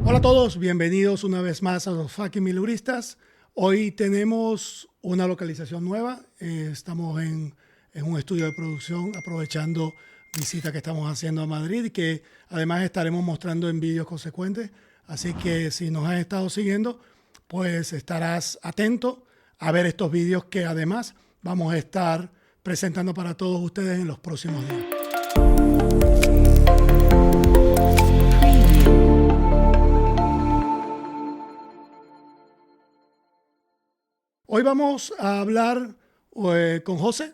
Hola a todos, bienvenidos una vez más a los Fucking Miluristas. Hoy tenemos una localización nueva. Estamos en un estudio de producción aprovechando visita que estamos haciendo a Madrid y que además estaremos mostrando en vídeos consecuentes. Así que si nos has estado siguiendo, pues estarás atento a ver estos vídeos que además vamos a estar presentando para todos ustedes en los próximos días. Hoy vamos a hablar con José.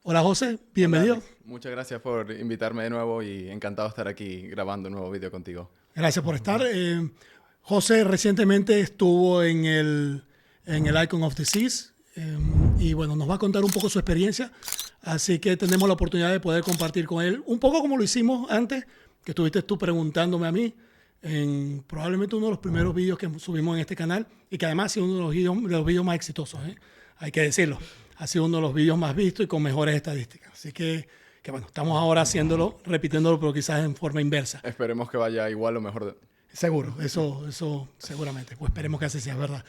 Hola José, bienvenido. Hola, Alex. Muchas gracias por invitarme de nuevo y encantado de estar aquí grabando un nuevo vídeo contigo. Gracias por estar. José recientemente estuvo en el Icon of the Seas y bueno, nos va a contar un poco su experiencia. Así que tenemos la oportunidad de poder compartir con él un poco como lo hicimos antes, que estuviste tú preguntándome a mí en probablemente uno de los primeros vídeos que subimos en este canal y que además ha sido uno de los vídeos más exitosos, hay que decirlo. Ha sido uno de los vídeos más vistos y con mejores estadísticas. Así que bueno, estamos ahora haciéndolo, repitiéndolo, pero quizás en forma inversa. Esperemos que vaya igual o mejor. Seguro, eso seguramente. Pues esperemos que así sea, ¿verdad?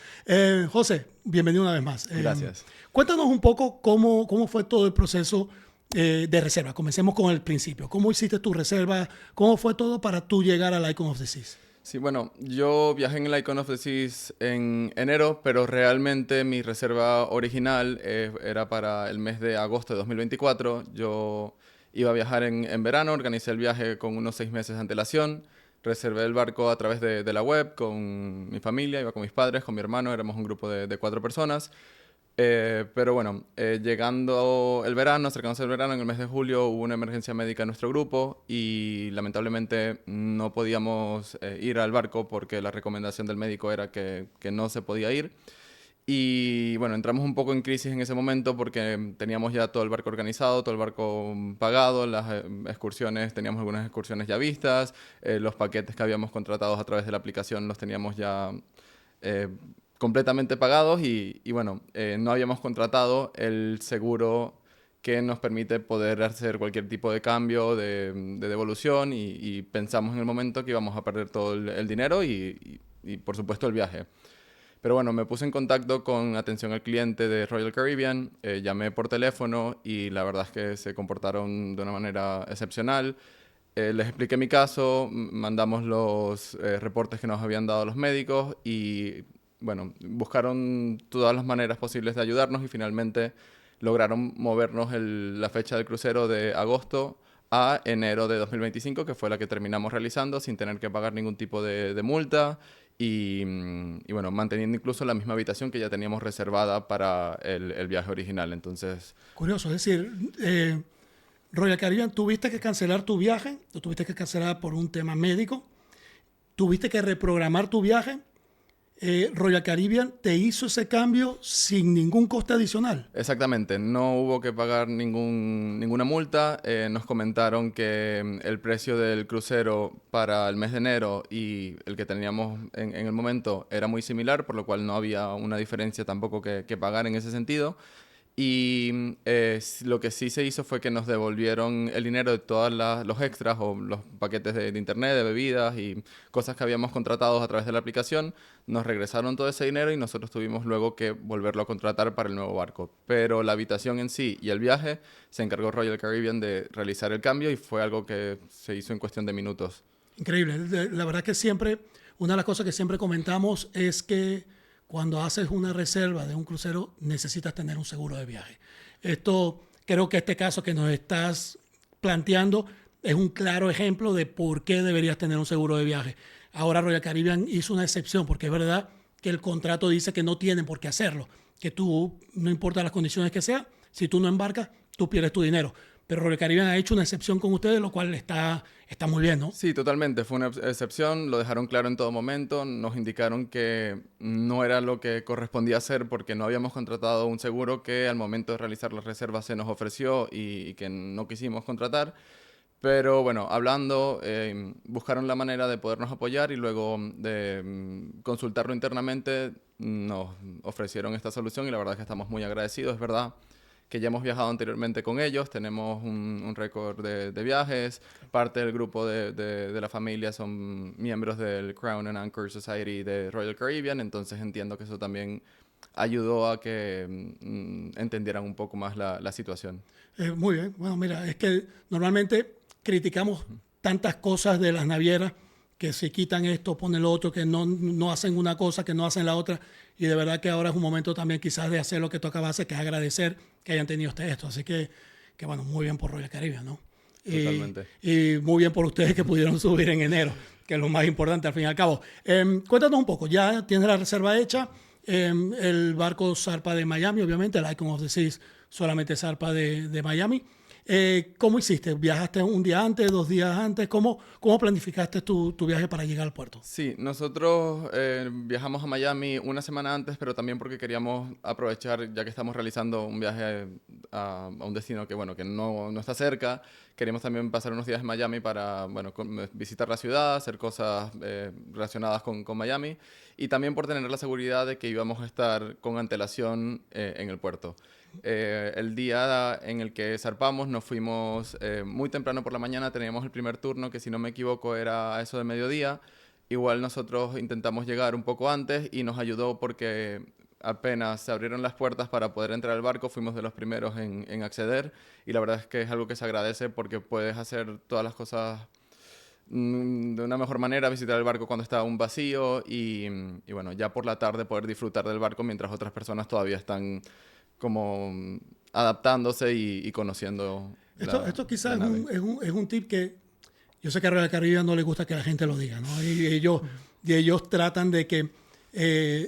José, bienvenido una vez más. Gracias. Cuéntanos un poco cómo fue todo el proceso de reserva. Comencemos con el principio. ¿Cómo hiciste tu reserva? ¿Cómo fue todo para tú llegar al Icon of the Seas? Sí, bueno, yo viajé en el Icon of the Seas en enero, pero realmente mi reserva original era para el mes de agosto de 2024. Yo iba a viajar en verano, organicé el viaje con unos 6 meses de antelación. Reservé el barco a través de la web con mi familia, iba con mis padres, con mi hermano, éramos un grupo de 4 personas. Pero bueno, llegando el verano, acercándose el verano, en el mes de julio hubo una emergencia médica en nuestro grupo y lamentablemente no podíamos ir al barco porque la recomendación del médico era que no se podía ir. Y bueno, entramos un poco en crisis en ese momento porque teníamos ya todo el barco organizado, todo el barco pagado, las excursiones, teníamos algunas excursiones ya vistas, los paquetes que habíamos contratado a través de la aplicación los teníamos ya eh, completamente pagados y bueno, no habíamos contratado el seguro que nos permite poder hacer cualquier tipo de cambio, de devolución y pensamos en el momento que íbamos a perder todo el dinero y por supuesto el viaje. Pero bueno, me puse en contacto con atención al cliente de Royal Caribbean, llamé por teléfono y la verdad es que se comportaron de una manera excepcional. Les expliqué mi caso, mandamos los reportes que nos habían dado los médicos y bueno, buscaron todas las maneras posibles de ayudarnos y finalmente lograron movernos la fecha del crucero de agosto a enero de 2025, que fue la que terminamos realizando sin tener que pagar ningún tipo de multa y bueno, manteniendo incluso la misma habitación que ya teníamos reservada para el viaje original. Entonces, Curioso, es decir, Royal Caribbean, ¿tuviste que cancelar tu viaje? ¿Lo tuviste que cancelar por un tema médico? ¿Tuviste que reprogramar tu viaje? Royal Caribbean te hizo ese cambio sin ningún coste adicional. exactamente, no hubo que pagar ninguna multa. Nos comentaron que el precio del crucero para el mes de enero y el que teníamos en el momento era muy similar, por lo cual no había una diferencia tampoco que pagar en ese sentido. Y lo que sí se hizo fue que nos devolvieron el dinero de todos los extras o los paquetes de internet, de bebidas y cosas que habíamos contratado a través de la aplicación. Nos regresaron todo ese dinero y nosotros tuvimos luego que volverlo a contratar para el nuevo barco. Pero la habitación en sí y el viaje se encargó Royal Caribbean de realizar el cambio y fue algo que se hizo en cuestión de minutos. Increíble. La verdad que siempre, una de las cosas que siempre comentamos es que cuando haces una reserva de un crucero necesitas tener un seguro de viaje. Esto, creo que este caso que nos estás planteando es un claro ejemplo de por qué deberías tener un seguro de viaje. Ahora Royal Caribbean hizo una excepción porque es verdad que el contrato dice que no tienen por qué hacerlo, que tú, no importa las condiciones que sea, si tú no embarcas, tú pierdes tu dinero. Pero Royal Caribbean ha hecho una excepción con ustedes, lo cual está muy bien, ¿no? Sí, totalmente. Fue una excepción, lo dejaron claro en todo momento, nos indicaron que no era lo que correspondía hacer porque no habíamos contratado un seguro que al momento de realizar las reservas se nos ofreció y que no quisimos contratar. Pero bueno, hablando, buscaron la manera de podernos apoyar y luego de consultarlo internamente nos ofrecieron esta solución y la verdad es que estamos muy agradecidos. Es verdad que ya hemos viajado anteriormente con ellos, tenemos un récord de viajes, parte del grupo de la familia son miembros del Crown and Anchor Society de Royal Caribbean, entonces entiendo que eso también ayudó a que entendieran un poco más la situación. Muy bien. Bueno, mira, es que normalmente criticamos tantas cosas de las navieras, que se quitan esto, ponen lo otro, que no hacen una cosa, que no hacen la otra. Y de verdad que ahora es un momento también quizás de hacer lo que tú acabas de hacer, que es agradecer que hayan tenido ustedes esto. Así que bueno, muy bien por Royal Caribbean, ¿no? Totalmente. Y muy bien por ustedes que pudieron subir en enero, que es lo más importante al fin y al cabo. Cuéntanos un poco, ya tienes la reserva hecha. El barco zarpa de Miami, obviamente, el Icon of the Seas solamente zarpa de Miami. ¿Cómo hiciste? ¿Viajaste un día antes, 2 días antes? ¿Cómo planificaste tu viaje para llegar al puerto? Sí, nosotros viajamos a Miami una semana antes, pero también porque queríamos aprovechar, ya que estamos realizando un viaje a un destino que, bueno, que no está cerca, queríamos también pasar unos días en Miami para, bueno, visitar la ciudad, hacer cosas relacionadas con Miami, y también por tener la seguridad de que íbamos a estar con antelación en el puerto. El día en el que zarpamos nos fuimos muy temprano por la mañana, teníamos el primer turno que, si no me equivoco, era a eso de mediodía. Igual nosotros intentamos llegar un poco antes y nos ayudó porque apenas se abrieron las puertas para poder entrar al barco, fuimos de los primeros en acceder, y la verdad es que es algo que se agradece porque puedes hacer todas las cosas de una mejor manera, visitar el barco cuando está aún vacío y bueno, ya por la tarde poder disfrutar del barco mientras otras personas todavía están como adaptándose y conociendo Esto quizás es un tip que yo sé que a Royal Caribbean no le gusta que la gente lo diga, ¿no? Y ellos tratan de que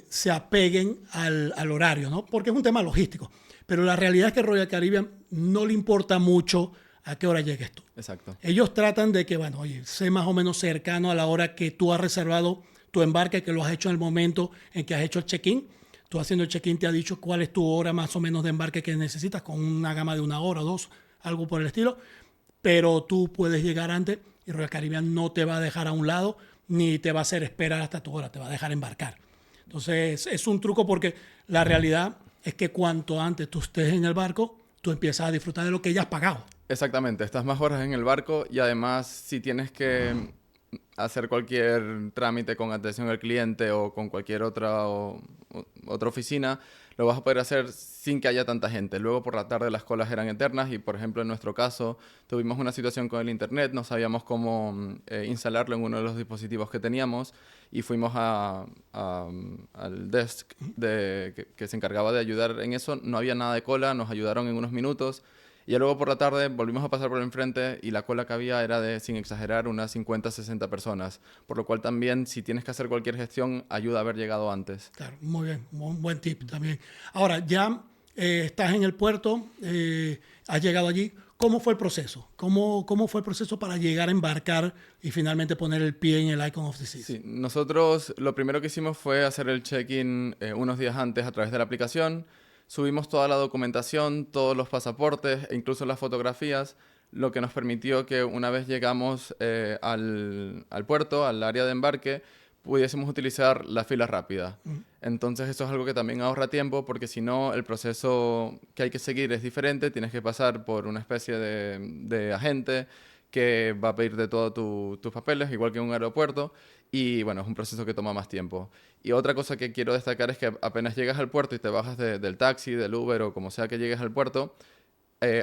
se apeguen al horario, ¿no? Porque es un tema logístico. Pero la realidad es que Royal Caribbean no le importa mucho a qué hora llegues tú. Exacto. Ellos tratan de que, bueno, oye, sé más o menos cercano a la hora que tú has reservado tu embarque, que lo has hecho en el momento en que has hecho el check-in. Tú haciendo el check-in te ha dicho cuál es tu hora más o menos de embarque que necesitas, con una gama de 1 hora o 2, algo por el estilo. Pero tú puedes llegar antes y Royal Caribbean no te va a dejar a un lado ni te va a hacer esperar hasta tu hora, te va a dejar embarcar. Entonces es un truco porque la realidad es que cuanto antes tú estés en el barco, tú empiezas a disfrutar de lo que ya has pagado. Exactamente, estás más horas en el barco y además si tienes que hacer cualquier trámite con atención al cliente o con cualquier otra oficina, lo vas a poder hacer sin que haya tanta gente. Luego por la tarde las colas eran eternas y, por ejemplo, en nuestro caso tuvimos una situación con el internet, no sabíamos cómo instalarlo en uno de los dispositivos que teníamos y fuimos al desk que se encargaba de ayudar en eso. No había nada de cola, nos ayudaron en unos minutos. Y luego por la tarde volvimos a pasar por el enfrente y la cola que había era de, sin exagerar, unas 50, 60 personas. Por lo cual también, si tienes que hacer cualquier gestión, ayuda a haber llegado antes. Claro, muy bien, un buen tip también. Ahora, ya estás en el puerto, has llegado allí. ¿Cómo fue el proceso? ¿Cómo fue el proceso para llegar a embarcar y finalmente poner el pie en el Icon of the Seas? Sí, nosotros lo primero que hicimos fue hacer el check-in unos días antes a través de la aplicación. Subimos toda la documentación, todos los pasaportes e incluso las fotografías, lo que nos permitió que una vez llegamos al puerto, al área de embarque, pudiésemos utilizar la fila rápida. Entonces eso es algo que también ahorra tiempo porque si no el proceso que hay que seguir es diferente, tienes que pasar por una especie de agente que va a pedir de todos tus papeles, igual que en un aeropuerto, y bueno, es un proceso que toma más tiempo. Y otra cosa que quiero destacar es que apenas llegas al puerto y te bajas del taxi, del Uber o como sea que llegues al puerto,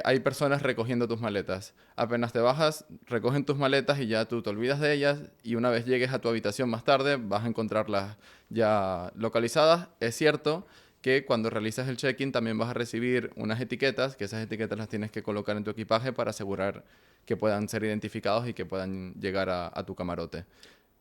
hay personas recogiendo tus maletas. Apenas te bajas, recogen tus maletas y ya tú te olvidas de ellas y una vez llegues a tu habitación más tarde vas a encontrarlas ya localizadas. Es cierto que cuando realizas el check-in también vas a recibir unas etiquetas, que esas etiquetas las tienes que colocar en tu equipaje para asegurar que puedan ser identificados y que puedan llegar a tu camarote.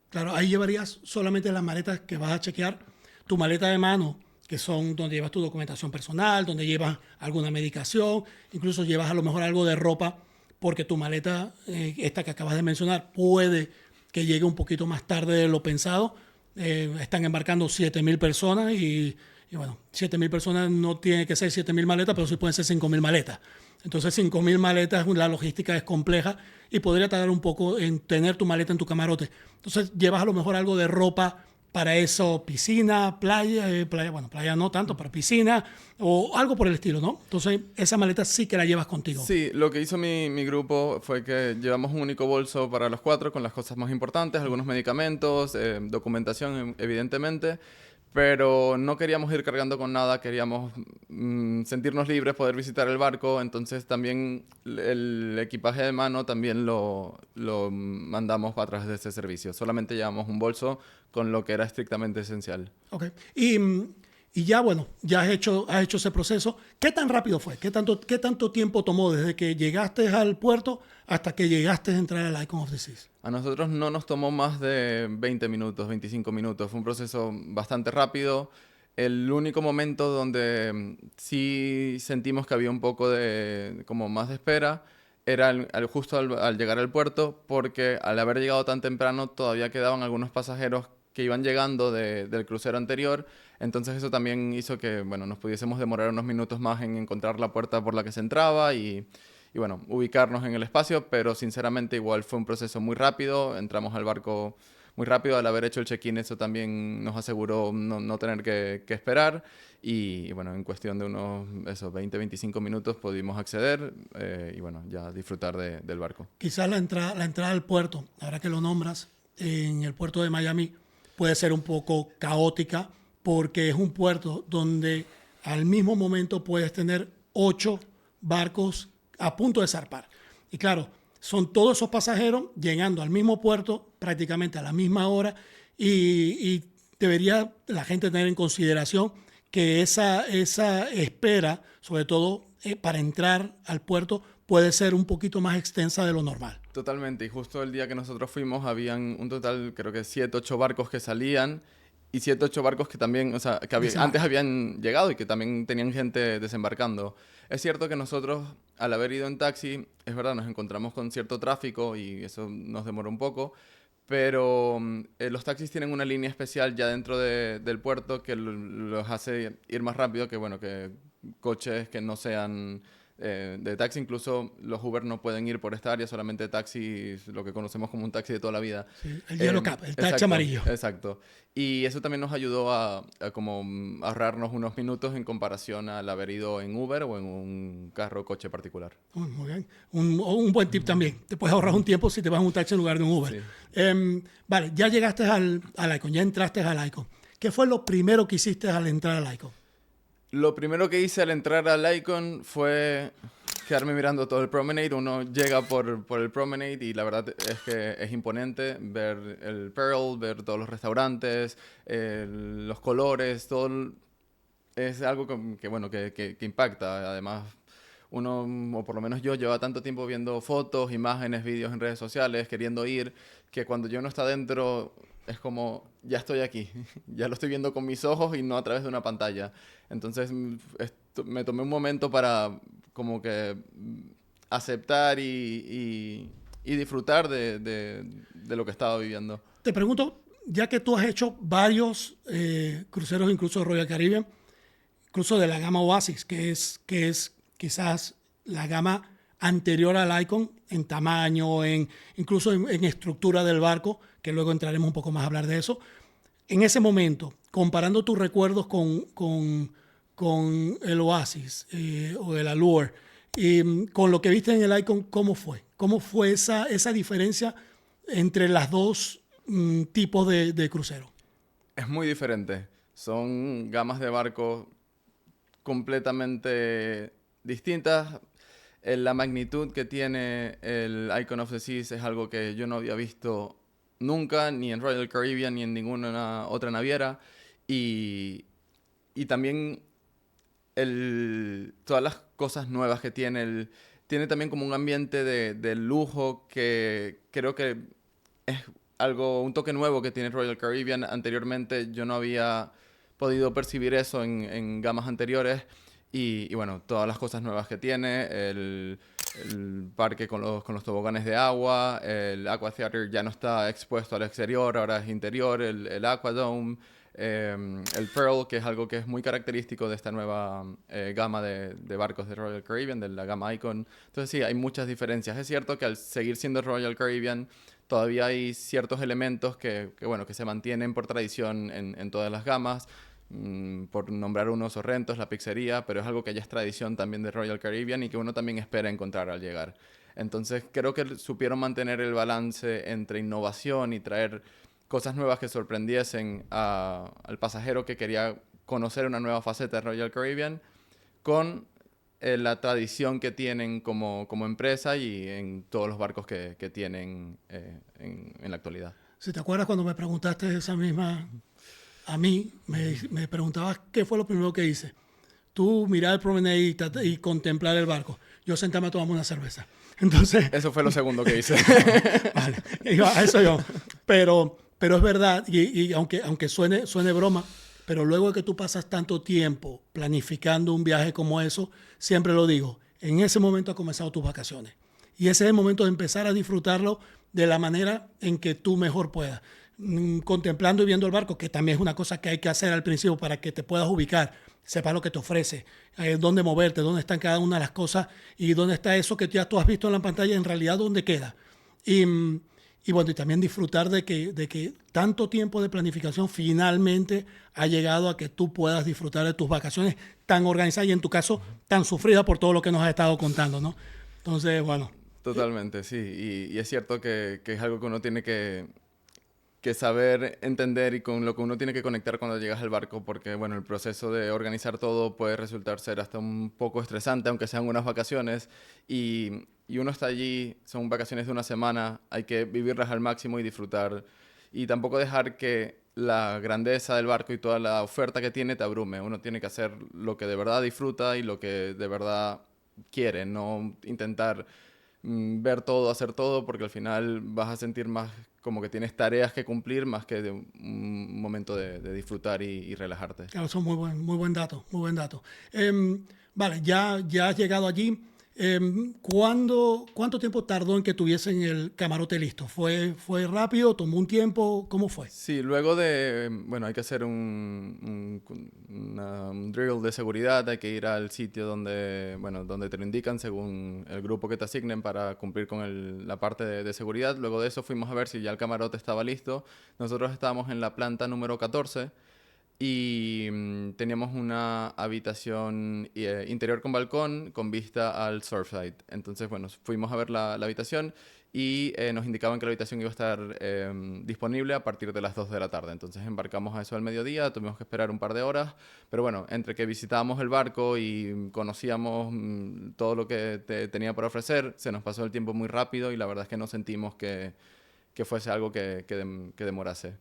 Claro, ahí llevarías solamente las maletas que vas a chequear, tu maleta de mano, que son donde llevas tu documentación personal, donde llevas alguna medicación, incluso llevas a lo mejor algo de ropa, porque tu maleta, esta que acabas de mencionar, puede que llegue un poquito más tarde de lo pensado. Están embarcando 7,000 personas y bueno, 7,000 personas no tiene que ser 7,000 maletas, pero sí pueden ser 5,000 maletas. Entonces 5,000 maletas, la logística es compleja y podría tardar un poco en tener tu maleta en tu camarote. Entonces llevas a lo mejor algo de ropa para eso piscina, playa, bueno, playa no tanto, pero piscina o algo por el estilo, ¿no? Entonces, esa maleta sí que la llevas contigo. Sí, lo que hizo mi grupo fue que llevamos un único bolso para los cuatro con las cosas más importantes, algunos medicamentos, documentación, evidentemente, pero no queríamos ir cargando con nada, queríamos sentirnos libres, poder visitar el barco, entonces también el equipaje de mano también lo mandamos a través de ese servicio. Solamente llevamos un bolso con lo que era estrictamente esencial. Ok. Y ya, bueno, ya has hecho ese proceso. ¿Qué tan rápido fue? ¿Qué tanto tiempo tomó desde que llegaste al puerto hasta que llegaste a entrar al Icon of the Seas? A nosotros no nos tomó más de 20 minutos, 25 minutos. Fue un proceso bastante rápido. El único momento donde sí sentimos que había un poco de como más de espera era justo al llegar al puerto, porque al haber llegado tan temprano todavía quedaban algunos pasajeros que iban llegando del crucero anterior. Entonces eso también hizo que, bueno, nos pudiésemos demorar unos minutos más en encontrar la puerta por la que se entraba y bueno, ubicarnos en el espacio, pero sinceramente igual fue un proceso muy rápido, entramos al barco muy rápido, al haber hecho el check-in eso también nos aseguró no tener que esperar y bueno, en cuestión de unos 20-25 minutos pudimos acceder y bueno, ya disfrutar del barco. Quizás la entrada al puerto, ahora que lo nombras, en el puerto de Miami puede ser un poco caótica porque es un puerto donde al mismo momento puedes tener 8 barcos a punto de zarpar. Y claro, son todos esos pasajeros llegando al mismo puerto prácticamente a la misma hora y debería la gente tener en consideración que esa espera, sobre todo para entrar al puerto, puede ser un poquito más extensa de lo normal. Totalmente, y justo el día que nosotros fuimos habían un total, creo que 7, 8 barcos que salían y 7, 8 barcos que también, o sea, que antes habían llegado y que también tenían gente desembarcando. Es cierto que nosotros, al haber ido en taxi, es verdad, nos encontramos con cierto tráfico y eso nos demoró un poco, pero los taxis tienen una línea especial ya dentro del puerto que los hace ir más rápido que, bueno, que coches que no sean de taxi. Incluso los Uber no pueden ir por esta área, solamente taxis, lo que conocemos como un taxi de toda la vida. Sí, el Yellow Cab, el taxi amarillo. Exacto. Y eso también nos ayudó a como ahorrarnos unos minutos en comparación al haber ido en Uber o en un carro o coche particular. Muy bien. Un buen tip también. Te puedes ahorrar un tiempo si te vas en un taxi en lugar de un Uber. Sí. Vale, ya llegaste al Icon, ya entraste al Icon. ¿Qué fue lo primero que hiciste al entrar al Icon? Lo primero que hice al entrar al Icon fue quedarme mirando todo el Promenade. Uno llega por el Promenade y la verdad es que es imponente ver el Pearl, ver todos los restaurantes, los colores, todo es algo bueno, que impacta. Además, uno, o por lo menos yo, lleva tanto tiempo viendo fotos, imágenes, vídeos en redes sociales, queriendo ir, que cuando yo no está dentro es como, ya estoy aquí, ya lo estoy viendo con mis ojos y no a través de una pantalla. Entonces me tomé un momento para como que aceptar y disfrutar de lo que estaba viviendo. Te pregunto, ya que tú has hecho varios cruceros, incluso de Royal Caribbean, incluso de la gama Oasis, que es quizás la gama anterior al Icon en tamaño, incluso en estructura del barco, que luego entraremos un poco más a hablar de eso. En ese momento, comparando tus recuerdos con el Oasis o el Allure, y con lo que viste en el Icon, ¿cómo fue? ¿Cómo fue esa diferencia entre las dos tipos de crucero? Es muy diferente. Son gamas de barcos completamente distintas. La magnitud que tiene el Icon of the Seas es algo que yo no había visto nunca, ni en Royal Caribbean, ni en ninguna otra naviera. Y también todas las cosas nuevas que tiene. Tiene también como un ambiente de lujo que creo que es un toque nuevo que tiene Royal Caribbean. Anteriormente yo no había podido percibir eso en gamas anteriores. Y bueno, todas las cosas nuevas que tiene, el parque con los toboganes de agua, el Aqua Theater ya no está expuesto al exterior, ahora es interior, el Aqua Dome, el Pearl, que es algo que es muy característico de esta nueva gama de barcos de Royal Caribbean, de la gama Icon. Entonces sí, hay muchas diferencias. Es cierto que al seguir siendo Royal Caribbean, todavía hay ciertos elementos bueno, que se mantienen por tradición en todas las gamas. Por nombrar unos, Sorrentos, la pizzería, pero es algo que ya es tradición también de Royal Caribbean y que uno también espera encontrar al llegar. Entonces creo que supieron mantener el balance entre innovación y traer cosas nuevas que sorprendiesen al pasajero que quería conocer una nueva faceta de Royal Caribbean con la tradición que tienen como empresa y en todos los barcos que tienen en la actualidad. Si te acuerdas cuando me preguntaste esa misma, a mí me preguntabas qué fue lo primero que hice. Tú mirar el promenade y contemplar el barco. Yo sentarme a tomarme una cerveza. Entonces, Eso fue lo segundo que hice. vale, a eso yo. Pero es verdad, y aunque suene broma, pero luego de que tú pasas tanto tiempo planificando un viaje como eso, siempre lo digo, en ese momento has comenzado tus vacaciones. Y ese es el momento de empezar a disfrutarlo de la manera en que tú mejor puedas. Contemplando y viendo el barco, que también es una cosa que hay que hacer al principio para que te puedas ubicar, sepas lo que te ofrece, dónde moverte, dónde están cada una de las cosas y dónde está eso que ya tú has visto en la pantalla, en realidad dónde queda. Y bueno, y también disfrutar de que tanto tiempo de planificación finalmente ha llegado a que tú puedas disfrutar de tus vacaciones tan organizadas y en tu caso tan sufridas por todo lo que nos has estado contando, ¿no? Entonces, bueno. Totalmente, sí. Y es cierto que es algo que uno tiene que saber entender y con lo que uno tiene que conectar cuando llegas al barco, porque bueno, el proceso de organizar todo puede resultar ser hasta un poco estresante, aunque sean unas vacaciones, y uno está allí, son vacaciones de una semana, hay que vivirlas al máximo y disfrutar, y tampoco dejar que la grandeza del barco y toda la oferta que tiene te abrume. Uno tiene que hacer lo que de verdad disfruta y lo que de verdad quiere, no intentar ver todo, hacer todo, porque al final vas a sentir más como que tienes tareas que cumplir más que de un momento de disfrutar y relajarte. Claro, eso es muy buen dato, muy buen dato. Vale, ya has llegado allí. ¿Cuánto tiempo tardó en que tuviesen el camarote listo? ¿Fue rápido? ¿Tomó un tiempo? ¿Cómo fue? Sí, luego bueno, hay que hacer un drill de seguridad, hay que ir al sitio donde te lo indican según el grupo que te asignen para cumplir con la parte de seguridad. Luego de eso fuimos a ver si ya el camarote estaba listo. Nosotros estábamos en la planta número 14 y teníamos una habitación interior con balcón con vista al Surfside. Entonces, bueno, fuimos a ver la habitación y nos indicaban que la habitación iba a estar disponible a partir de las 2 de la tarde. Entonces embarcamos a eso al mediodía, tuvimos que esperar un par de horas, pero bueno, entre que visitábamos el barco y conocíamos todo lo que tenía por ofrecer, se nos pasó el tiempo muy rápido y la verdad es que no sentimos que fuese algo que demorase.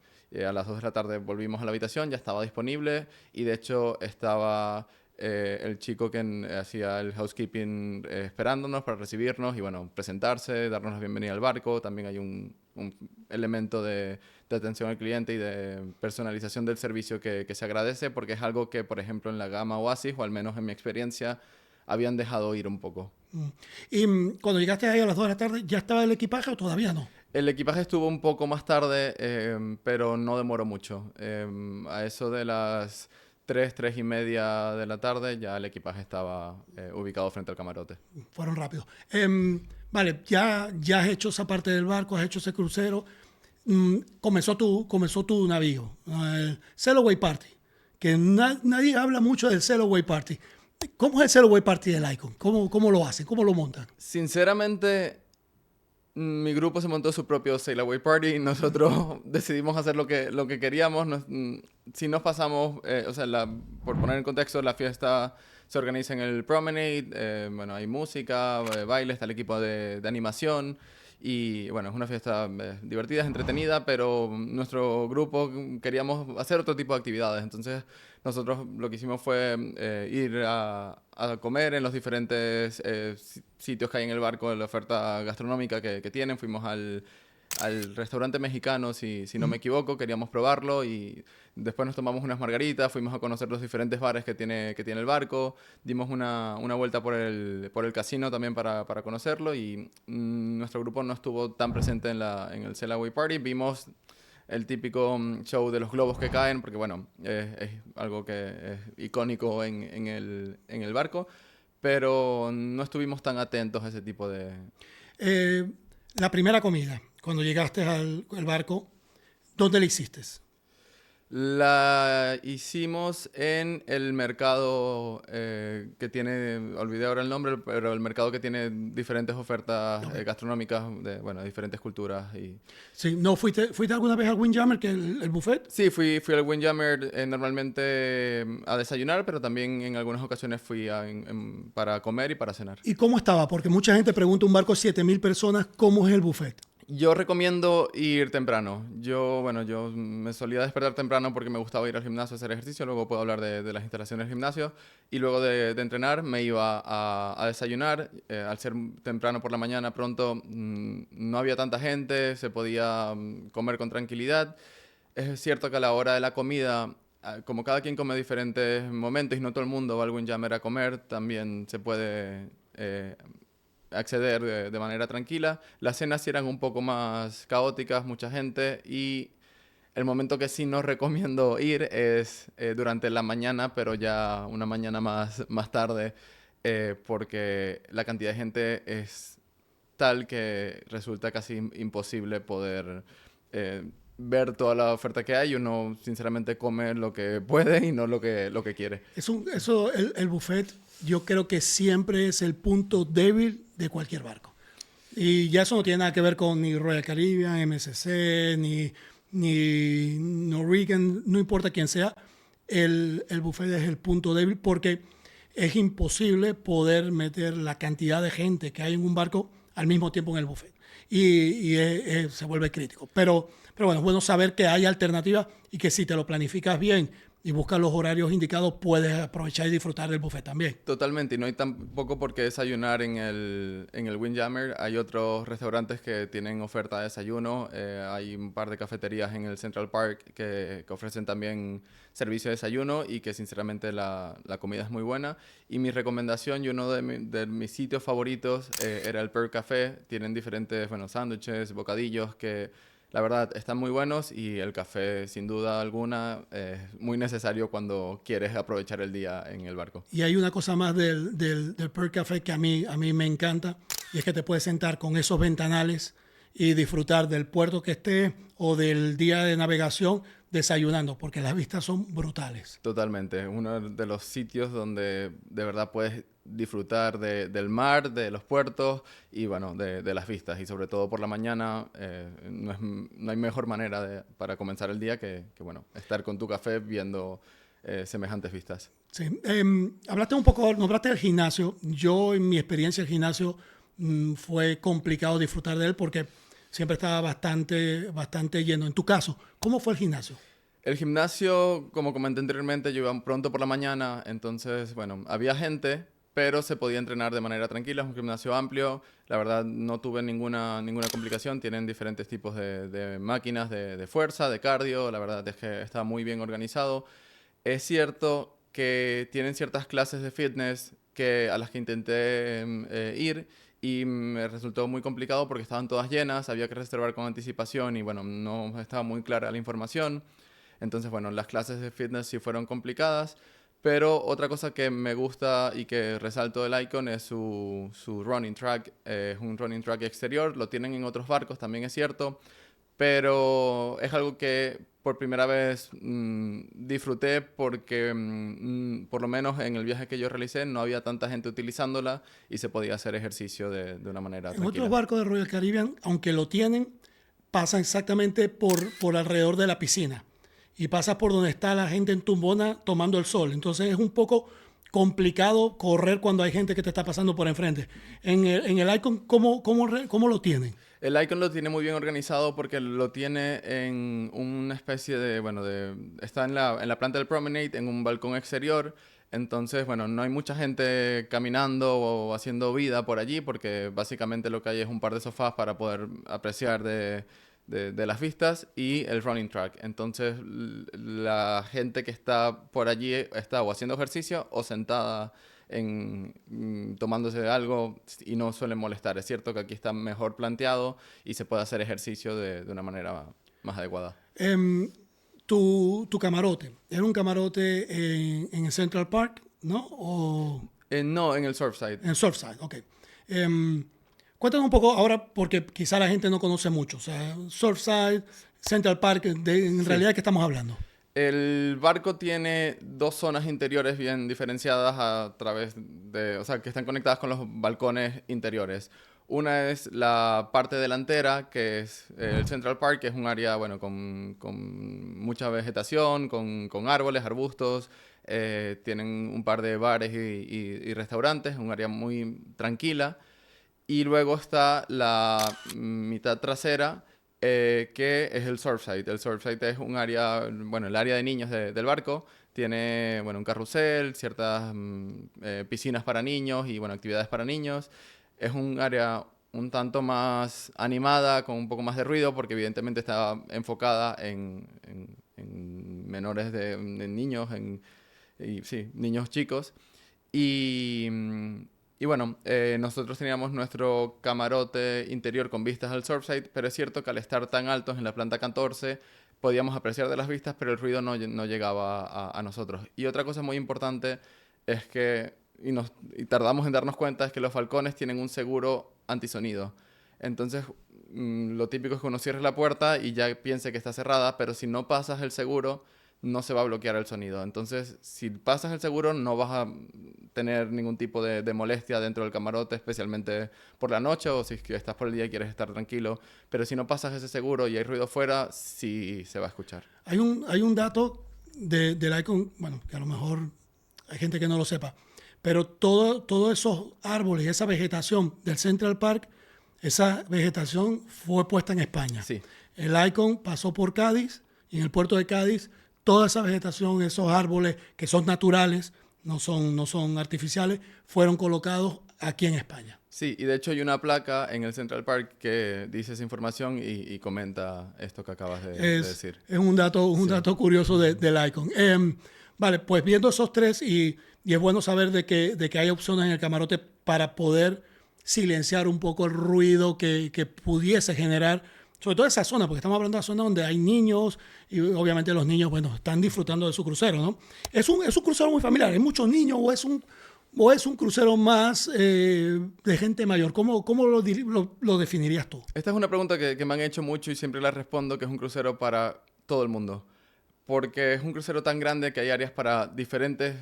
A las 2 de la tarde volvimos a la habitación, ya estaba disponible y de hecho estaba el chico que hacía el housekeeping esperándonos para recibirnos y bueno, presentarse, darnos la bienvenida al barco. También hay un elemento de atención al cliente y de personalización del servicio que se agradece porque es algo que, por ejemplo, en la gama Oasis, o al menos en mi experiencia, habían dejado ir un poco. Y cuando llegaste ahí a las 2 de la tarde, ¿ya estaba el equipaje o todavía no? El equipaje estuvo un poco más tarde, pero no demoró mucho. A eso de las 3 y media de la tarde, ya el equipaje estaba ubicado frente al camarote. Fueron rápidos. Vale, ya has hecho esa parte del barco, has hecho ese crucero. Comenzó tu navío, el Sail Away Party, que nadie habla mucho del Sail Away Party. ¿Cómo es el Sail Away Party del Icon? ¿Cómo lo hacen? ¿Cómo lo montan? Sinceramente, mi grupo se montó su propio Sail Away Party y nosotros decidimos hacer lo que queríamos. Si nos pasamos, o sea, por poner en contexto, la fiesta se organiza en el Promenade, bueno, hay música, baile, está el equipo de animación y bueno, es una fiesta divertida, es entretenida, pero nuestro grupo queríamos hacer otro tipo de actividades. Entonces nosotros lo que hicimos fue ir a comer en los diferentes sitios que hay en el barco, de la oferta gastronómica que tienen. Fuimos al restaurante mexicano, si no me equivoco, queríamos probarlo y después nos tomamos unas margaritas, fuimos a conocer los diferentes bares que tiene el barco, dimos una vuelta por el casino también para conocerlo y nuestro grupo no estuvo tan presente en el Sail Away Party. Vimos el típico show de los globos que caen, porque bueno, es algo que es icónico en el barco, pero no estuvimos tan atentos a ese tipo de... La primera comida. cuando llegaste al barco, ¿dónde la hiciste? La hicimos en el mercado que tiene, olvidé ahora el nombre, pero el mercado que tiene diferentes ofertas Okay. gastronómicas de, bueno, diferentes culturas. Sí, no, ¿fuiste alguna vez al Windjammer, que es el buffet? Sí, fui al Windjammer normalmente a desayunar, pero también en algunas ocasiones fui para comer y para cenar. ¿Y cómo estaba? Porque mucha gente pregunta, un barco de 7.000 personas, ¿cómo es el buffet? Yo recomiendo ir temprano. Yo me solía despertar temprano porque me gustaba ir al gimnasio a hacer ejercicio. Luego puedo hablar de las instalaciones del gimnasio. Y luego de entrenar me iba a desayunar. Al ser temprano por la mañana, pronto no había tanta gente, se podía comer con tranquilidad. Es cierto que a la hora de la comida, como cada quien come diferentes momentos y no todo el mundo va al Windjammer a comer, también se puede acceder de manera tranquila. Las cenas sí eran un poco más caóticas, mucha gente, y el momento que sí no recomiendo ir es durante la mañana, pero ya una mañana más tarde, porque la cantidad de gente es tal que resulta casi imposible poder ver toda la oferta que hay. Uno sinceramente come lo que puede y no lo que quiere. El buffet yo creo que siempre es el punto débil de cualquier barco. Y ya eso no tiene nada que ver con ni Royal Caribbean, MSC, ni Norwegian, no importa quién sea, el buffet es el punto débil porque es imposible poder meter la cantidad de gente que hay en un barco al mismo tiempo en el buffet. Se vuelve crítico. Pero bueno, es bueno saber que hay alternativas y que si te lo planificas bien y buscas los horarios indicados, puedes aprovechar y disfrutar del buffet también. Totalmente, y no hay tampoco por qué desayunar en el Windjammer. Hay otros restaurantes que tienen oferta de desayuno. Hay un par de cafeterías en el Central Park que ofrecen también servicio de desayuno y que sinceramente la comida es muy buena. Y mi recomendación y uno de mis sitios favoritos era el Pearl Café. Tienen diferentes, bueno, sándwiches, bocadillos que la verdad están muy buenos, y el café sin duda alguna es muy necesario cuando quieres aprovechar el día en el barco. Y hay una cosa más del Pearl Café que a mí me encanta, y es que te puedes sentar con esos ventanales y disfrutar del puerto que estés o del día de navegación desayunando, porque las vistas son brutales. Totalmente, es uno de los sitios donde de verdad puedes disfrutar del mar, de los puertos y bueno, de las vistas, y sobre todo por la mañana no hay mejor manera para comenzar el día bueno, estar con tu café viendo semejantes vistas. Sí. Nombraste del gimnasio. Yo, en mi experiencia, el gimnasio fue complicado disfrutar de él porque siempre estaba bastante lleno. En tu caso, ¿cómo fue el gimnasio? El gimnasio, como comenté anteriormente, yo iba pronto por la mañana, entonces, bueno, había gente, pero se podía entrenar de manera tranquila. Es un gimnasio amplio, la verdad no tuve ninguna complicación. Tienen diferentes tipos de máquinas de fuerza, de cardio, la verdad es que está muy bien organizado. Es cierto que tienen ciertas clases de fitness a las que intenté ir, y me resultó muy complicado porque estaban todas llenas, había que reservar con anticipación y bueno, no estaba muy clara la información. Entonces, bueno, las clases de fitness sí fueron complicadas, pero otra cosa que me gusta y que resalto del Icon es su running track. Es un running track exterior, lo tienen en otros barcos, también es cierto, pero es algo que por primera vez disfruté porque por lo menos en el viaje que yo realicé no había tanta gente utilizándola y se podía hacer ejercicio de una manera En otros tranquila. barcos de Royal Caribbean, aunque lo tienen, pasan exactamente por alrededor de la piscina y pasas por donde está la gente en tumbona tomando el sol. Entonces es un poco complicado correr cuando hay gente que te está pasando por enfrente. En el Icon, ¿cómo lo tienen? El Icon lo tiene muy bien organizado porque lo tiene en una especie está en la planta del Promenade, en un balcón exterior. Entonces, bueno, no hay mucha gente caminando o haciendo vida por allí porque básicamente lo que hay es un par de sofás para poder apreciar de las vistas y el running track. Entonces, la gente que está por allí está o haciendo ejercicio o sentada tomándose algo y no suelen molestar. Es cierto que aquí está mejor planteado y se puede hacer ejercicio de una manera más adecuada. Tu camarote, ¿era un camarote en el Central Park, no? ¿O No, en el Surfside. en Surfside? Ok. Em, Cuéntanos un poco ahora, porque quizá la gente no conoce mucho. O sea, Surfside, Central Park, en Sí. realidad, ¿de qué estamos hablando? El barco tiene dos zonas interiores bien diferenciadas a través de, o sea, que están conectadas con los balcones interiores. Una es la parte delantera, que es el Central Park, que es un área, bueno, con mucha vegetación, con árboles, arbustos. Tienen un par de bares y restaurantes, un área muy tranquila. Y luego está la mitad trasera, que es el Surfside. El Surfside es un área, bueno, el área de niños del barco. Tiene, bueno, un carrusel, ciertas piscinas para niños y, bueno, actividades para niños. Es un área un tanto más animada, con un poco más de ruido, porque evidentemente está enfocada en menores de niños, y, sí, niños chicos. Y, y bueno, nosotros teníamos nuestro camarote interior con vistas al Surfside, pero es cierto que al estar tan altos en la planta 14 podíamos apreciar de las vistas, pero el ruido no llegaba a nosotros. Y otra cosa muy importante es que, y tardamos en darnos cuenta, es que los falcones tienen un seguro antisonido. Entonces, lo típico es que uno cierre la puerta y ya piense que está cerrada, pero si no pasas el seguro, no se va a bloquear el sonido. Entonces, si pasas el seguro, no vas a tener ningún tipo de molestia dentro del camarote, especialmente por la noche o si es que estás por el día y quieres estar tranquilo. Pero si no pasas ese seguro y hay ruido fuera, sí se va a escuchar. Hay un dato del Icon, bueno, que a lo mejor hay gente que no lo sepa, pero todos esos árboles y esa vegetación del Central Park, esa vegetación fue puesta en España. Sí. El Icon pasó por Cádiz y en el puerto de Cádiz, toda esa vegetación, esos árboles que son naturales, no son artificiales, fueron colocados aquí en España. Sí, y de hecho hay una placa en el Central Park que dice esa información y comenta esto que acabas de decir. Es un Sí. dato curioso del Icon. Vale, pues viendo esos tres y es bueno saber de que hay opciones en el camarote para poder silenciar un poco el ruido que pudiese generar, sobre todo esa zona, porque estamos hablando de una zona donde hay niños y obviamente los niños, bueno, están disfrutando de su crucero, ¿no? Es un crucero muy familiar, hay muchos niños o es un crucero más de gente mayor. ¿Cómo lo definirías tú? Esta es una pregunta que me han hecho mucho y siempre la respondo, que es un crucero para todo el mundo. Porque es un crucero tan grande que hay áreas para diferentes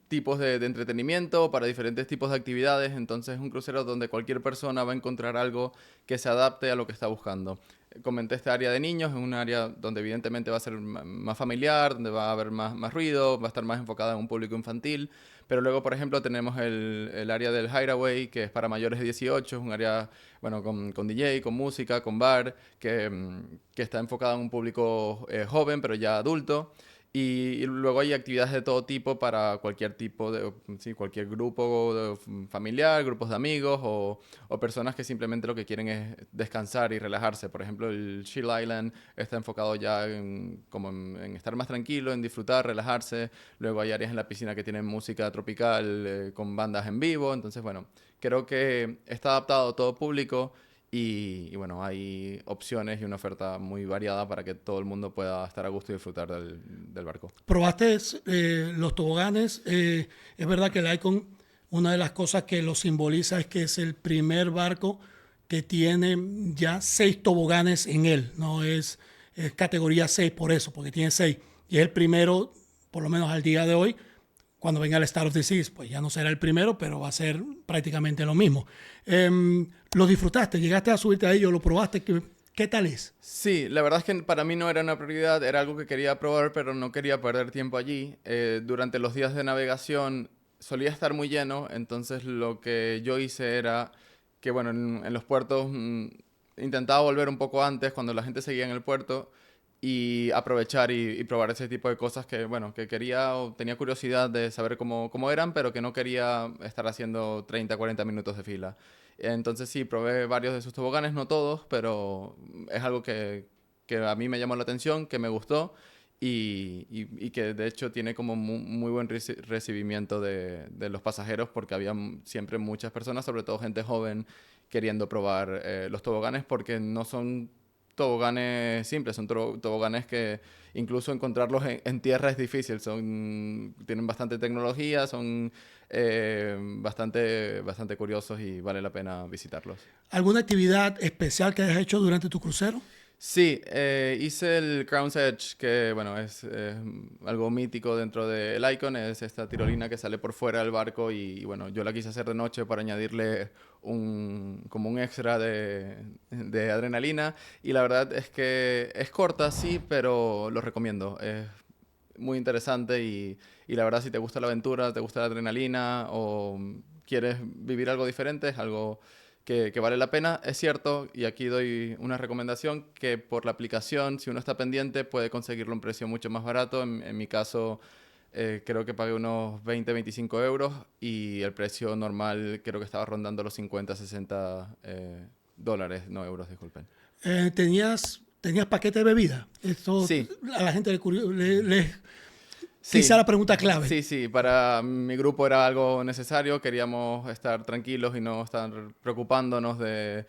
tipos de entretenimiento, para diferentes tipos de actividades. Entonces es un crucero donde cualquier persona va a encontrar algo que se adapte a lo que está buscando. Comenté este área de niños, es un área donde evidentemente va a ser más familiar, donde va a haber más ruido, va a estar más enfocada en un público infantil. Pero luego, por ejemplo, tenemos el área del Hideaway, que es para mayores de 18, es un área, bueno, con DJ, con música, con bar, que está enfocada en un público joven, pero ya adulto. Y luego hay actividades de todo tipo para cualquier tipo de, sí, cualquier grupo familiar, grupos de amigos o personas que simplemente lo que quieren es descansar y relajarse. Por ejemplo, el Chill Island está enfocado ya en estar más tranquilo, en disfrutar, relajarse. Luego hay áreas en la piscina que tienen música tropical con bandas en vivo. Entonces, bueno, creo que está adaptado a todo público. Y bueno, hay opciones y una oferta muy variada para que todo el mundo pueda estar a gusto y disfrutar del barco. Probaste los toboganes. Es verdad que el Icon, una de las cosas que lo simboliza es que es el primer barco que tiene ya 6 toboganes en él. No es categoría 6 por eso, porque tiene 6. Y es el primero, por lo menos al día de hoy, cuando venga el Star of the Seas, pues ya no será el primero, pero va a ser prácticamente lo mismo. ¿Lo disfrutaste? ¿Llegaste a subirte a ello? ¿Lo probaste? ¿Qué tal es? Sí, la verdad es que para mí no era una prioridad, era algo que quería probar, pero no quería perder tiempo allí. Durante los días de navegación solía estar muy lleno, entonces lo que yo hice era que, bueno, en los puertos intentaba volver un poco antes, cuando la gente seguía en el puerto, y aprovechar y probar ese tipo de cosas que, bueno, que quería o tenía curiosidad de saber cómo eran, pero que no quería estar haciendo 30, 40 minutos de fila. Entonces sí, probé varios de sus toboganes, no todos, pero es algo que a mí me llamó la atención, que me gustó y que de hecho tiene como muy buen recibimiento de los pasajeros porque había siempre muchas personas, sobre todo gente joven, queriendo probar los toboganes porque no son toboganes simples, son toboganes que incluso encontrarlos en tierra es difícil, tienen bastante tecnología, son bastante curiosos y vale la pena visitarlos. ¿Alguna actividad especial que hayas hecho durante tu crucero? Sí, hice el Crown's Edge, que bueno, es algo mítico dentro del Icon, es esta tirolina que sale por fuera del barco y bueno, yo la quise hacer de noche para añadirle como un extra de adrenalina y la verdad es que es corta, sí, pero lo recomiendo, es muy interesante y la verdad si te gusta la aventura, te gusta la adrenalina o quieres vivir algo diferente, es algo que vale la pena. Es cierto, y aquí doy una recomendación, que por la aplicación, si uno está pendiente, puede conseguirlo a un precio mucho más barato. En mi caso, creo que pagué unos 20-25 euros y el precio normal creo que estaba rondando los 50-60 dólares, no euros, disculpen. ¿Tenías paquete de bebida? Esto Sí. a la gente Sí, quizá la pregunta clave. sí, para mi grupo era algo necesario, queríamos estar tranquilos y no estar preocupándonos de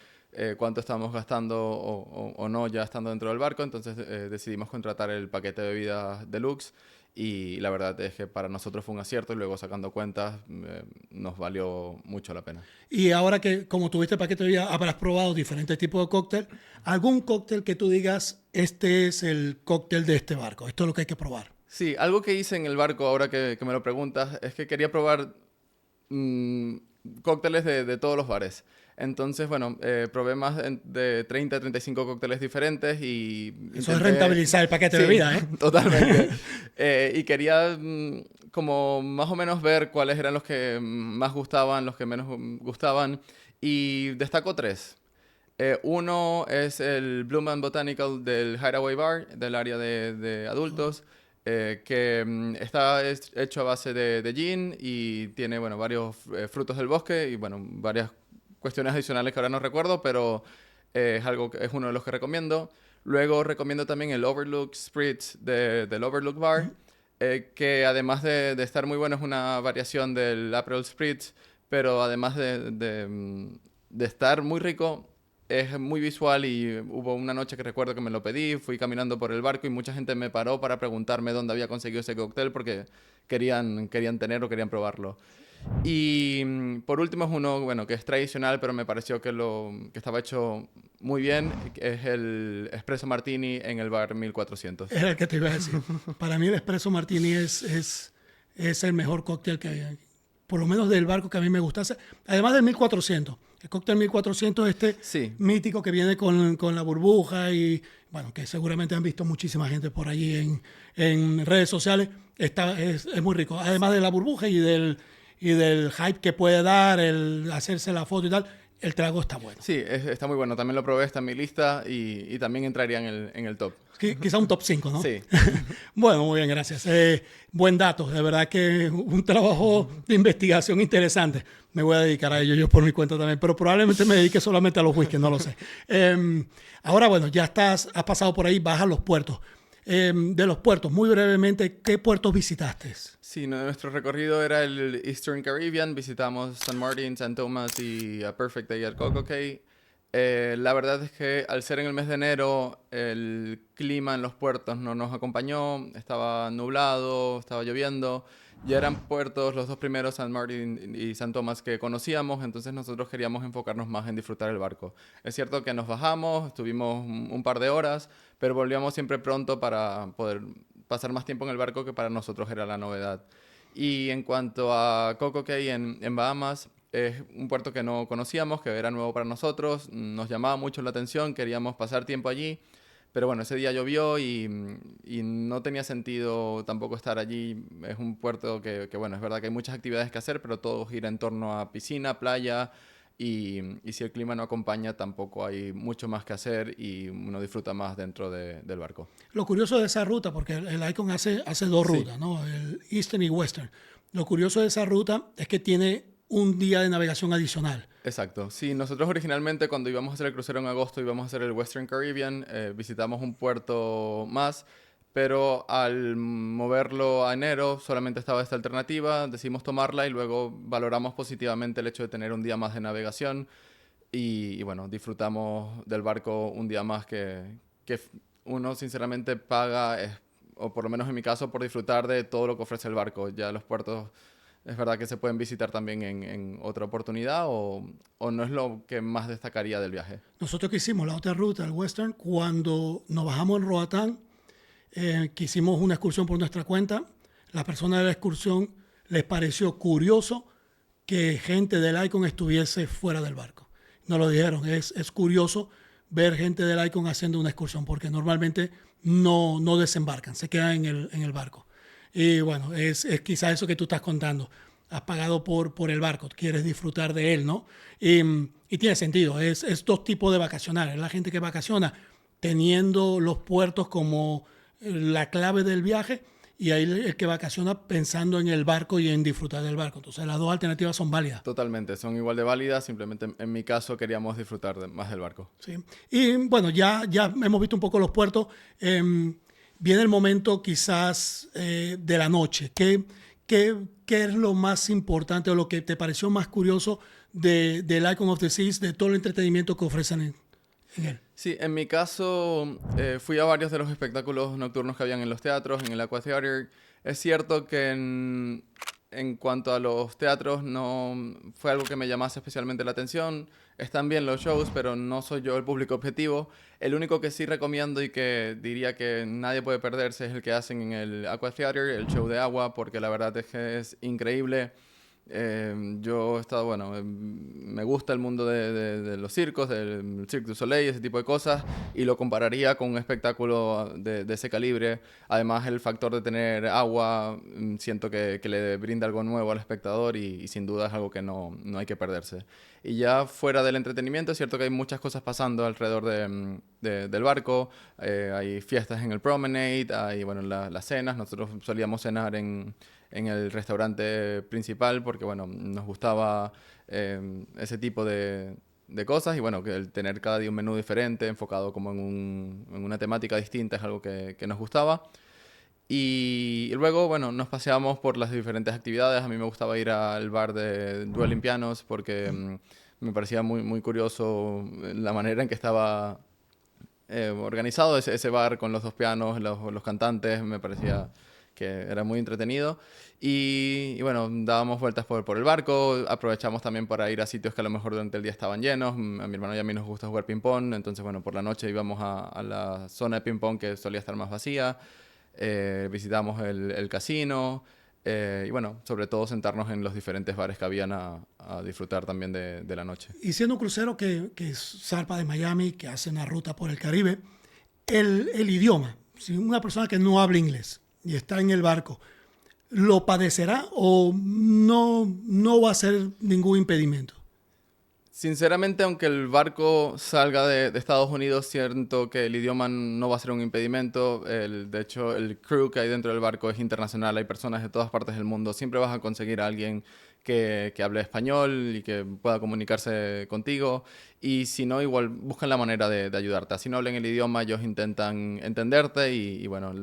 cuánto estábamos gastando o no ya estando dentro del barco, entonces decidimos contratar el paquete de bebidas deluxe y la verdad es que para nosotros fue un acierto y luego sacando cuentas nos valió mucho la pena. Y ahora que como tuviste paquete de bebida, habrás probado diferentes tipos de cóctel. ¿Algún cóctel que tú digas, este es el cóctel de este barco, esto es lo que hay que probar? Sí, algo que hice en el barco, ahora que me lo preguntas, es que quería probar mm, cócteles de todos los bares. Entonces, bueno, probé más de 30 a 35 cócteles diferentes y Eso es intenté... rentabilizar el paquete de Sí, bebida, ¿eh? totalmente. Y quería como más o menos ver cuáles eran los que más gustaban, los que menos gustaban. Y destaco tres. Uno es el Blue Man Botanical del Hideaway Bar, del área de adultos, que está hecho a base de gin y tiene, bueno, varios frutos del bosque y, bueno, varias cuestiones adicionales que ahora no recuerdo, pero es uno de los que recomiendo. Luego recomiendo también el Overlook Spritz del Overlook Bar, que además de estar muy bueno es una variación del Aperol Spritz, pero además de estar muy rico, es muy visual y hubo una noche que recuerdo que me lo pedí, fui caminando por el barco y mucha gente me paró para preguntarme dónde había conseguido ese cóctel porque querían tenerlo, querían probarlo. Y por último es uno, bueno, que es tradicional, pero me pareció que estaba hecho muy bien, que es el Espresso Martini en el bar 1400. Era el que te iba a decir. Para mí el Espresso Martini es el mejor cóctel que hay, por lo menos del barco que a mí me gusta. Además del 1400. El cóctel 1400 Sí, mítico que viene con la burbuja y, bueno, que seguramente han visto muchísima gente por allí en redes sociales. Es muy rico. Además de la burbuja y del hype que puede dar, el hacerse la foto y tal, el trago está bueno. sí, está muy bueno. También lo probé, está en mi lista y también entraría en el top. Quizá un top 5, ¿no? Sí. Bueno, muy bien, gracias. Buen dato, de verdad que un trabajo de investigación interesante. Me voy a dedicar a ello yo por mi cuenta también, pero probablemente me dedique solamente a los whiskies, no lo sé. Ahora, bueno, ya has pasado por ahí, vas a los puertos. De los puertos, muy brevemente, ¿qué puertos visitaste? Sí, nuestro recorrido era el Eastern Caribbean. Visitamos San Martín, San Tomás y a Perfect Day at Coco Cay. La verdad es que al ser en el mes de enero, el clima en los puertos no nos acompañó. Estaba nublado, estaba lloviendo. Ya eran puertos los dos primeros, San Martín y San Tomás, que conocíamos, entonces nosotros queríamos enfocarnos más en disfrutar el barco. Es cierto que nos bajamos, estuvimos un par de horas, pero volvíamos siempre pronto para poder pasar más tiempo en el barco, que para nosotros era la novedad. Y en cuanto a Coco Cay en Bahamas, es un puerto que no conocíamos, que era nuevo para nosotros, nos llamaba mucho la atención, queríamos pasar tiempo allí, pero bueno, ese día llovió y no tenía sentido tampoco estar allí. Es un puerto que, bueno, es verdad que hay muchas actividades que hacer, pero todo gira en torno a piscina, playa, y si el clima no acompaña, tampoco hay mucho más que hacer y uno disfruta más dentro del barco. Lo curioso de esa ruta, porque el Icon hace dos Sí. rutas, ¿no? El Eastern y Western. Lo curioso de esa ruta es que tiene un día de navegación adicional. Exacto. Sí, nosotros originalmente cuando íbamos a hacer el crucero en agosto íbamos a hacer el Western Caribbean, visitamos un puerto más, pero al moverlo a enero solamente estaba esta alternativa, decidimos tomarla y luego valoramos positivamente el hecho de tener un día más de navegación. y bueno, disfrutamos del barco un día más que uno sinceramente paga, o por lo menos en mi caso, por disfrutar de todo lo que ofrece el barco. Ya los puertos es verdad que se pueden visitar también en otra oportunidad o no es lo que más destacaría del viaje. Nosotros que hicimos la otra ruta, el Western, cuando nos bajamos en Roatán, que hicimos una excursión por nuestra cuenta, la persona de la excursión les pareció curioso que gente del Icon estuviese fuera del barco. Nos lo dijeron, es curioso ver gente del Icon haciendo una excursión, porque normalmente no desembarcan, se quedan en el barco. Y bueno, es quizás eso que tú estás contando. Has pagado por el barco, quieres disfrutar de él, ¿no? Y tiene sentido, es dos tipos de vacacionar. La gente que vacaciona teniendo los puertos como la clave del viaje y hay el que vacaciona pensando en el barco y en disfrutar del barco. Entonces las dos alternativas son válidas. Totalmente, son igual de válidas, simplemente en mi caso queríamos disfrutar más del barco. Sí. Y bueno, ya hemos visto un poco los puertos. Viene el momento quizás de la noche. ¿Qué es lo más importante o lo que te pareció más curioso del Icon of the Seas, de todo el entretenimiento que ofrecen en él? Sí, en mi caso fui a varios de los espectáculos nocturnos que habían en los teatros, en el Aqua Theater. Es cierto que en cuanto a los teatros no fue algo que me llamase especialmente la atención. Están bien los shows, pero no soy yo el público objetivo. El único que sí recomiendo y que diría que nadie puede perderse es el que hacen en el Aqua Theater, el show de agua, porque la verdad es que es increíble. Yo he estado, bueno, me gusta el mundo de los circos, del Cirque du Soleil, ese tipo de cosas, y lo compararía con un espectáculo de ese calibre. Además, el factor de tener agua, siento que le brinda algo nuevo al espectador y sin duda es algo que no hay que perderse. Y ya fuera del entretenimiento, es cierto que hay muchas cosas pasando alrededor del barco. Hay fiestas en el promenade, hay, bueno, las cenas. Nosotros solíamos cenar en el restaurante principal porque, bueno, nos gustaba ese tipo de cosas y, bueno, que el tener cada día un menú diferente, enfocado como en una temática distinta es algo que nos gustaba. Y luego, bueno, nos paseamos por las diferentes actividades. A mí me gustaba ir al bar de Dueling Pianos porque me parecía muy curioso la manera en que estaba organizado ese bar con los dos pianos, los cantantes. Me parecía que era muy entretenido. Y bueno, dábamos vueltas por el barco, aprovechamos también para ir a sitios que a lo mejor durante el día estaban llenos. A mi hermano y a mí nos gusta jugar ping-pong, entonces bueno, por la noche íbamos a la zona de ping-pong que solía estar más vacía, visitamos el casino y bueno, sobre todo sentarnos en los diferentes bares que habían a disfrutar también de la noche. Y siendo un crucero que zarpa de Miami, que hace una ruta por el Caribe, el idioma, si una persona que no habla inglés y está en el barco, ¿lo padecerá o no va a ser ningún impedimento? Sinceramente, aunque el barco salga de Estados Unidos, siento que el idioma no va a ser un impedimento. De hecho, el crew que hay dentro del barco es internacional, hay personas de todas partes del mundo. Siempre vas a conseguir a alguien que hable español y que pueda comunicarse contigo. Y si no, igual buscan la manera de ayudarte. Así no hablen el idioma, ellos intentan entenderte y bueno,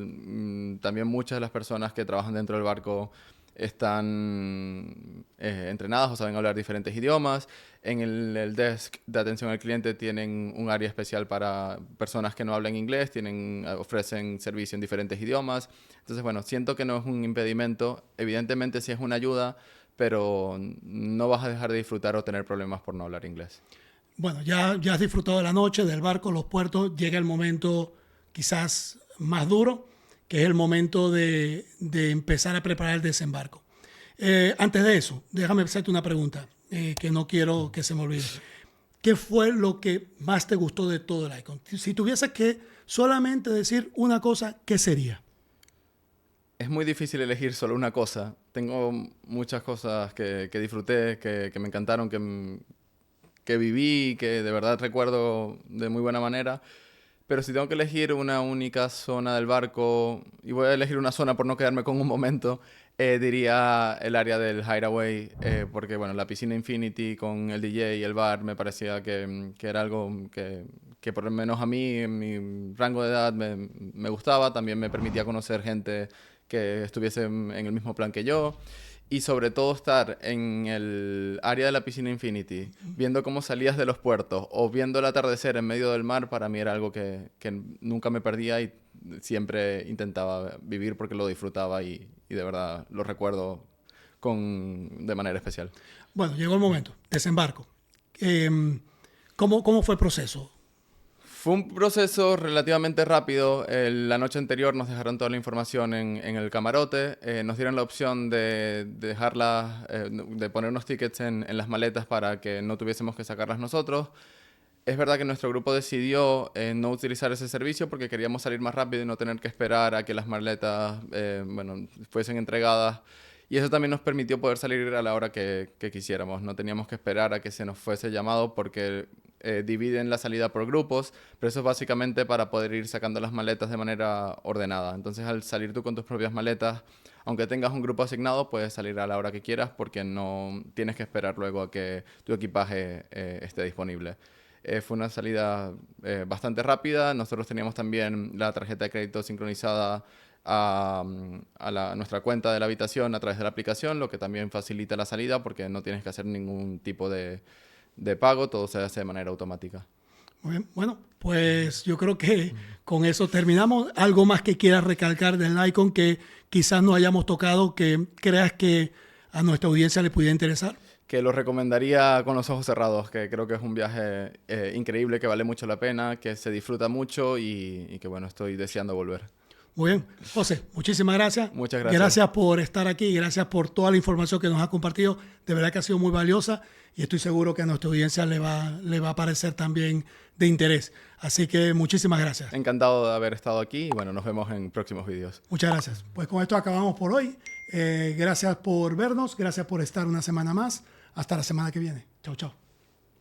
también muchas de las personas que trabajan dentro del barco están entrenadas o saben hablar diferentes idiomas. En el desk de atención al cliente tienen un área especial para personas que no hablan inglés, ofrecen servicio en diferentes idiomas. Entonces, bueno, siento que no es un impedimento. Evidentemente sí es una ayuda, pero no vas a dejar de disfrutar o tener problemas por no hablar inglés. Bueno, ya has disfrutado de la noche, del barco, los puertos, llega el momento quizás más duro, que es el momento de empezar a preparar el desembarco. Antes de eso, déjame hacerte una pregunta que no quiero que se me olvide. ¿Qué fue lo que más te gustó de todo el Icon? Si tuviese que solamente decir una cosa, ¿qué sería? Es muy difícil elegir solo una cosa. Tengo muchas cosas que disfruté, que me encantaron, que viví, que de verdad recuerdo de muy buena manera. Pero si tengo que elegir una única zona del barco, y voy a elegir una zona por no quedarme con un momento, diría el área del Hideaway, porque bueno, la piscina Infinity con el DJ y el bar me parecía que era algo que por lo menos a mí, en mi rango de edad, me gustaba. También me permitía conocer gente que estuviese en el mismo plan que yo. y sobre todo estar en el área de la piscina Infinity, viendo cómo salías de los puertos o viendo el atardecer en medio del mar, para mí era algo que nunca me perdía y siempre intentaba vivir porque lo disfrutaba y de verdad lo recuerdo de manera especial. Bueno, llegó el momento, desembarco. ¿Cómo fue el proceso? Fue un proceso relativamente rápido. La noche anterior nos dejaron toda la información en el camarote. Nos dieron la opción de de poner unos tickets en las maletas para que no tuviésemos que sacarlas nosotros. Es verdad que nuestro grupo decidió no utilizar ese servicio porque queríamos salir más rápido y no tener que esperar a que las maletas fuesen entregadas. Y eso también nos permitió poder salir a la hora que quisiéramos. No teníamos que esperar a que se nos fuese llamado porque dividen la salida por grupos, pero eso es básicamente para poder ir sacando las maletas de manera ordenada. Entonces, al salir tú con tus propias maletas, aunque tengas un grupo asignado, puedes salir a la hora que quieras porque no tienes que esperar luego a que tu equipaje esté disponible. Fue una salida bastante rápida. Nosotros teníamos también la tarjeta de crédito sincronizada a nuestra cuenta de la habitación a través de la aplicación, lo que también facilita la salida porque no tienes que hacer ningún tipo de pago, todo se hace de manera automática. Muy bien. Bueno, pues yo creo que con eso terminamos. ¿Algo más que quieras recalcar del Icon que quizás no hayamos tocado, que creas que a nuestra audiencia le pudiera interesar? Que lo recomendaría con los ojos cerrados, que creo que es un viaje increíble, que vale mucho la pena, que se disfruta mucho y que bueno, estoy deseando volver. Muy bien. José, muchísimas gracias. Muchas gracias. Gracias por estar aquí, gracias por toda la información que nos ha compartido. De verdad que ha sido muy valiosa y estoy seguro que a nuestra audiencia le va a parecer también de interés. Así que muchísimas gracias. Encantado de haber estado aquí y bueno, nos vemos en próximos vídeos. Muchas gracias. Pues con esto acabamos por hoy. Gracias por vernos, gracias por estar una semana más. Hasta la semana que viene. Chau, chau.